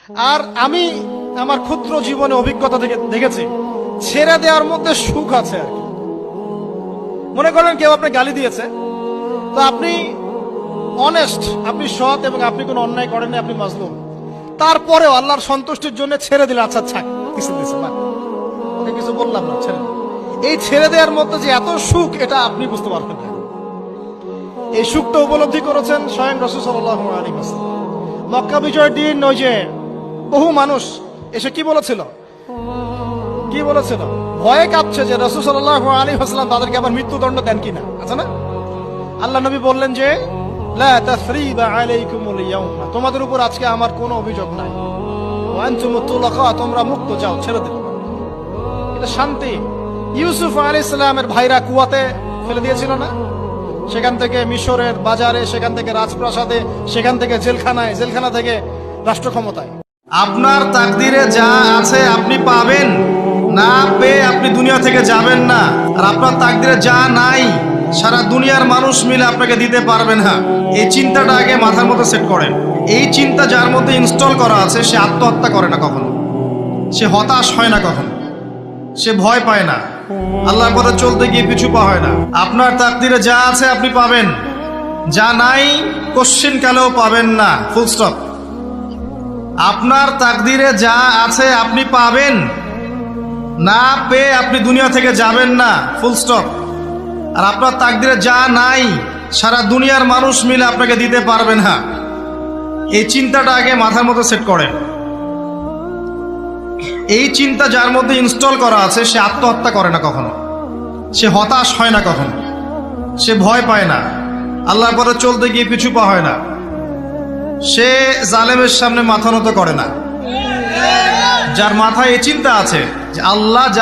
আর আমি আমার ক্ষুদ্র জীবনে অভিজ্ঞতা থেকে দেখেছি ছেড়ে দেওয়ার মধ্যে সুখ আছে আর কি। মনে করেন কেউ আপনি গালি দিয়েছে, তো আপনি অনেস্ট, আপনি সৎ এবং আপনি কোনো অন্যায় করেননি, আপনি মাজলুম, তারপরেও আল্লাহর সন্তুষ্টির জন্য ছেড়ে দিলে, আচ্ছা ছাক কিছু দিয়েছে না, ওকে কিছু বললাম না, ছেড়ে দিলাম। এই ছেড়ে দেওয়ার মধ্যে যে এত সুখ, এটা আপনি বুঝতে পারবেন না। এই সুখটা উপলব্ধি করেছেন স্বয়ং রাসূল সাল্লাল্লাহু আলাইহি ওয়াসাল্লাম। মক্কা বিজয়ের দিন ওই যে বহু মানুষ এসে কি বলেছিল, ভয়ে কাঁপছে যে রাসূল সাল্লাল্লাহু আলাইহি ওয়াসাল্লাম তাদেরকে আবার মৃত্যুদণ্ড দেন কিনা, আছে না? আল্লাহ নবী বললেন যে লা তাসরিবা আলাইকুমুল ইয়াউমা, তোমাদের উপর আজকে আমার কোনো অভিযোগ নাই, ওয়া আনতুমুত তুলাকা, তোমরা মুক্ত, যাও, ছেড়ে দিল। এটা শান্তি। ইউসুফ আলাইহিস সালামের ভাইরা কুয়াতে ফেলে দিয়েছিল না, সেখান থেকে মিশরের বাজারে, সেখান থেকে রাজপ্রাসাদে, সেখান থেকে জেলখানায়, জেলখানা থেকে রাষ্ট্র ক্ষমতায়। আপনার তাকদিরে যা আছে আপনি পাবেন, না পেয়ে আপনি দুনিয়া থেকে যাবেন না। আর আপনার তাকদিরে যা নাই সারা দুনিয়ার মানুষ মিলে আপনাকে দিতে পারবেন না। এই চিন্তাটা আগে মাথার মধ্যে সেট করেন। এই চিন্তা যার মধ্যে ইনস্টল করা আছে, সে আত্মহত্যা করে না কখনো, সে হতাশ হয় না কখনো, সে ভয় পায় না, আল্লাহর পথে চলতে গিয়ে পিছু পা হয় না। আপনার তাকদিরে যা আছে আপনি পাবেন, যা নাই কোশ্চেন কালেও পাবেন না, ফুল স্টপ। আপনার তাকদিরে যা আছে আপনি পাবেন, না পেয়ে আপনি দুনিয়া থেকে যাবেন না, ফুল স্টপ। আর আপনার তাকদিরে যা নাই সারা দুনিয়ার মানুষ মিলে আপনাকে দিতে পারবেন না। এই চিন্তাটা আগে মাথার মধ্যে সেট করেন। এই চিন্তা যার মধ্যে ইনস্টল করা আছে, সে আত্মহত্যা করে না কখনো, সে হতাশ হয় না কখনো, সে ভয় পায় না, আল্লাহর পথে চলতে গিয়ে পিছু পা হয় না, সে জালেমের সামনে মাথা নত করে না। যার মাথায় এই চিন্তা আছে যে আল্লাহ